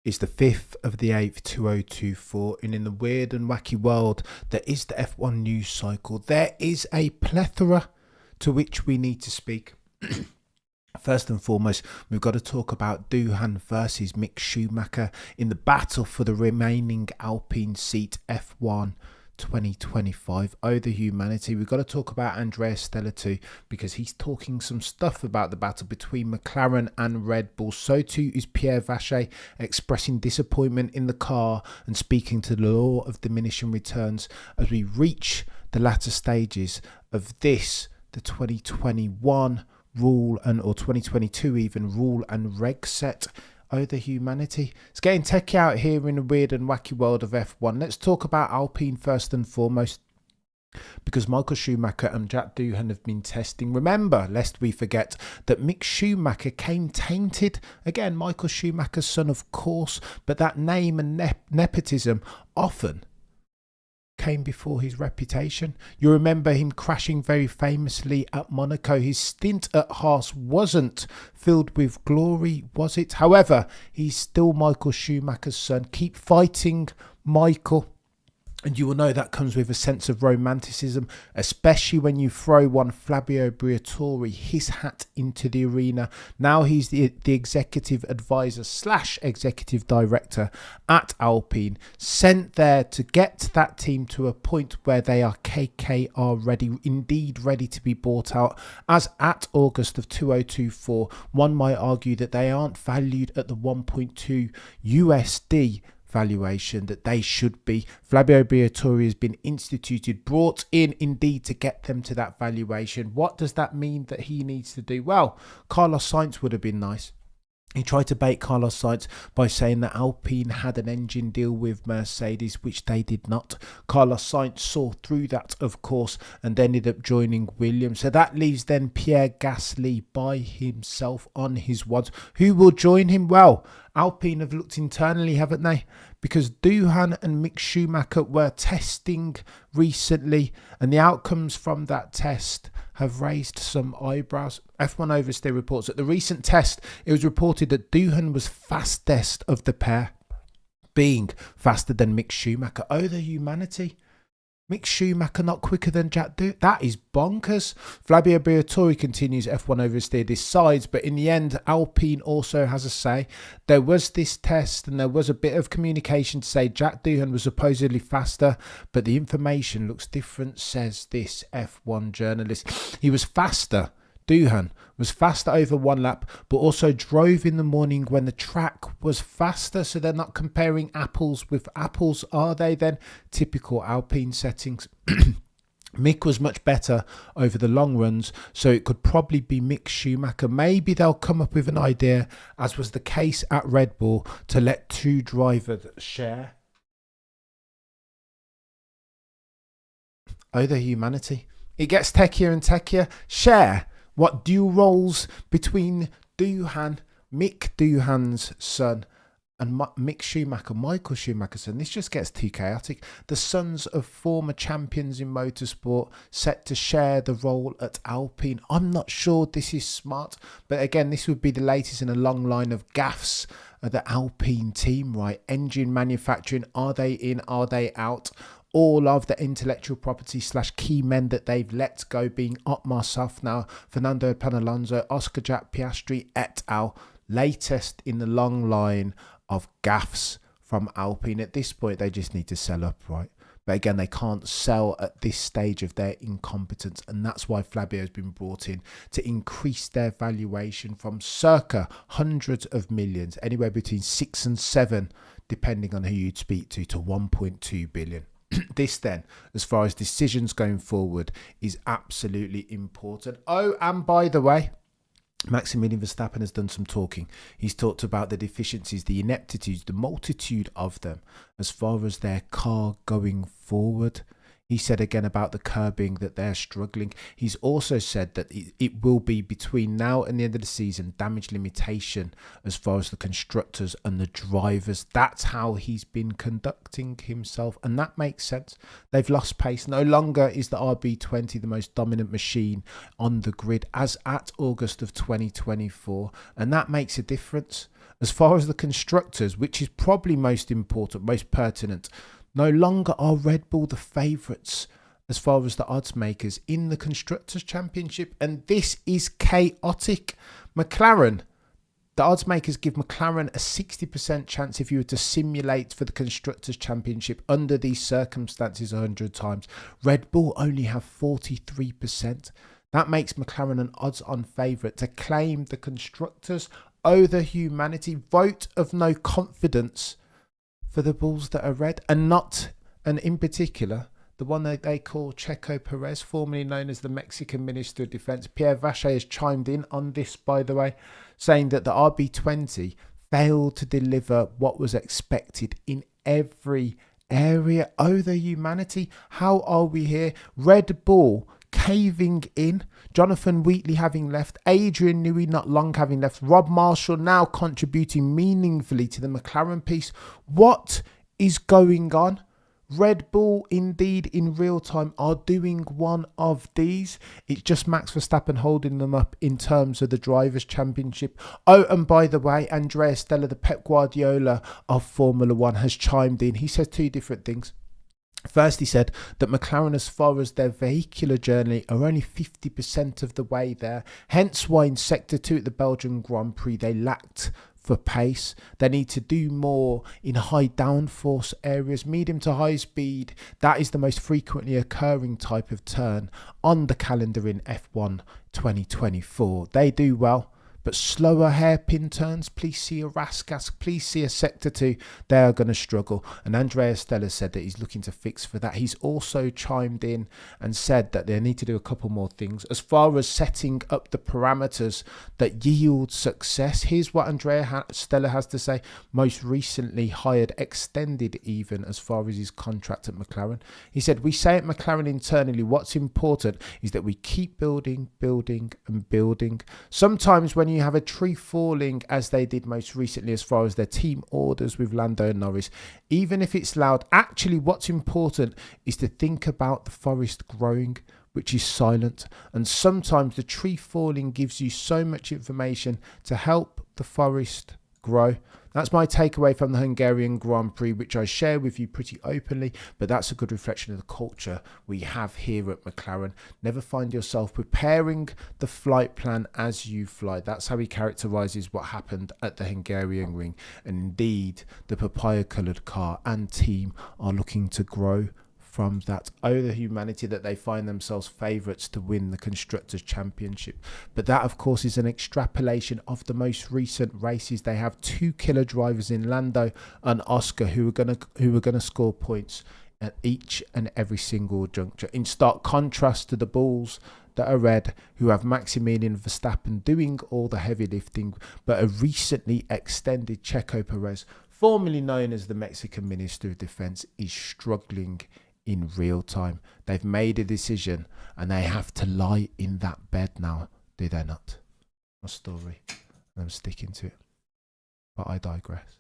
It's the 5th of the 8th, 2024, and in the weird and wacky world that is the F1 news cycle, there is a plethora to which we need to speak. First and foremost, we've got to talk about Doohan versus Mick Schumacher in the battle for the remaining Alpine seat F1 2025. Oh, the humanity. We've got to talk about Andrea Stella too, because he's talking some stuff about the battle between McLaren and Red Bull. So too is Pierre Vacher, expressing disappointment in the car and speaking to the law of diminishing returns as we reach the latter stages of this, the 2021 rule or 2022 even rule and reg set. Oh, the humanity. It's getting techie out here in the weird and wacky world of F1. Let's talk about Alpine first and foremost, because Michael Schumacher and Jack Doohan have been testing. Remember, lest we forget, that Mick Schumacher came tainted. Again, Michael Schumacher's son, of course, but that name and nepotism often came before his reputation. You remember him crashing very famously at Monaco. His stint at Haas wasn't filled with glory, was it? However, he's still Michael Schumacher's son. Keep fighting, Michael. And you will know that comes with a sense of romanticism, especially when you throw one Fabio Briatore, his hat, into the arena. Now he's the executive advisor / executive director at Alpine, sent there to get that team to a point where they are KKR ready, indeed ready to be bought out, as at August of 2024. One might argue that they aren't valued at the 1.2 USD valuation that they should be. Fabio Briatore has been brought in indeed to get them to that valuation. What does that mean that he needs to do? Well, Carlos Sainz would have been nice. He tried to bait Carlos Sainz by saying that Alpine had an engine deal with Mercedes, which they did not. Carlos Sainz saw through that, of course, and ended up joining Williams. So that leaves then Pierre Gasly by himself on his wads. Who will join him? Well, Alpine have looked internally, haven't they? Because Doohan and Mick Schumacher were testing recently, and the outcomes from that test have raised some eyebrows. F1 Oversteer reports that the recent test, it was reported that Doohan was fastest of the pair, being faster than Mick Schumacher. Oh, the humanity. Mick Schumacher not quicker than Jack Doohan. That is bonkers. Fabio Briatore continues. F1 Oversteer decides, but in the end, Alpine also has a say. There was this test and there was a bit of communication to say Jack Doohan was supposedly faster, but the information looks different, says this F1 journalist. He was faster. Doohan was faster over one lap, but also drove in the morning when the track was faster. So they're not comparing apples with apples, are they then? Typical Alpine settings. Mick was much better over the long runs, so it could probably be Mick Schumacher. Maybe they'll come up with an idea, as was the case at Red Bull, to let two drivers share. Oh, the humanity. It gets techier and techier. Share. What dual roles between Doohan, Mick Doohan's son, and Mick Schumacher, Michael Schumacher's son. This just gets too chaotic. The sons of former champions in motorsport set to share the role at Alpine. I'm not sure this is smart, but again, this would be the latest in a long line of gaffes of the Alpine team, right? Engine manufacturing, are they in, are they out? All of the intellectual property / key men that they've let go, being Otmar Safnauer, Fernando Panalonso, Oscar Jack Piastri et al. Latest in the long line of gaffes from Alpine. At this point, they just need to sell up, right? But again, they can't sell at this stage of their incompetence. And that's why Fabio has been brought in to increase their valuation from circa hundreds of millions, anywhere between 6 and 7, depending on who you'd speak to 1.2 billion. This then, as far as decisions going forward, is absolutely important. Oh, and by the way, Maximilian Verstappen has done some talking. He's talked about the deficiencies, the ineptitudes, the multitude of them as far as their car going forward. He said again about the curbing that they're struggling. He's also said that it will be between now and the end of the season damage limitation as far as the constructors and the drivers. That's how he's been conducting himself, and that makes sense. They've lost pace. No longer is the RB20 the most dominant machine on the grid as at August of 2024, and that makes a difference. As far as the constructors, which is probably most important, most pertinent, no longer are Red Bull the favourites as far as the odds makers in the Constructors' Championship. And this is chaotic. McLaren, the odds makers give McLaren a 60% chance if you were to simulate for the Constructors' Championship under these circumstances 100 times. Red Bull only have 43%. That makes McLaren an odds-on favourite to claim the Constructors. Oh, the humanity. Vote of no confidence for the bulls that are red, and in particular, the one that they call Checo Perez, formerly known as the Mexican Minister of Defence. Pierre Vacher has chimed in on this, by the way, saying that the RB20 failed to deliver what was expected in every area. Oh, the humanity. How are we here? Red Bull caving in, Jonathan Wheatley having left, Adrian Newey not long having left, Rob Marshall now contributing meaningfully to the McLaren piece. What is going on? Red Bull indeed in real time are doing one of these. It's just Max Verstappen holding them up in terms of the Drivers' Championship. Oh, and by the way, Andrea Stella, the Pep Guardiola of Formula One, has chimed in. He says two different things. First, he said that McLaren, as far as their vehicular journey, are only 50% of the way there. Hence why in Sector 2 at the Belgian Grand Prix, they lacked for pace. They need to do more in high downforce areas, medium to high speed. That is the most frequently occurring type of turn on the calendar in F1 2024. They do well. But slower hairpin turns, please see a Raskas, please see a Sector 2, they are going to struggle. And Andrea Stella said that he's looking to fix for that. He's also chimed in and said that they need to do a couple more things as far as setting up the parameters that yield success. Here's what Andrea Stella has to say. Most recently extended even as far as his contract at McLaren. He said, we say at McLaren internally, what's important is that we keep building and building. Sometimes when you have a tree falling, as they did most recently as far as their team orders with Lando and Norris, even if it's loud, actually what's important is to think about the forest growing, which is silent. And sometimes the tree falling gives you so much information to help the forest grow. That's my takeaway from the Hungarian Grand Prix, which I share with you pretty openly, but that's a good reflection of the culture we have here at McLaren. Never find yourself preparing the flight plan as you fly. That's how he characterises what happened at the Hungarian ring. And indeed, the papaya-coloured car and team are looking to grow from that. Oh, the humanity that they find themselves favourites to win the Constructors' Championship. But that, of course, is an extrapolation of the most recent races. They have two killer drivers in Lando and Oscar who are going to score points at each and every single juncture. In stark contrast to the Bulls that are red, who have Maximilian Verstappen doing all the heavy lifting, but a recently extended Checo Perez, formerly known as the Mexican Minister of Defence, is struggling in real time. They've made a decision and they have to lie in that bed now, do they not? My story, and I'm sticking to it, but I digress.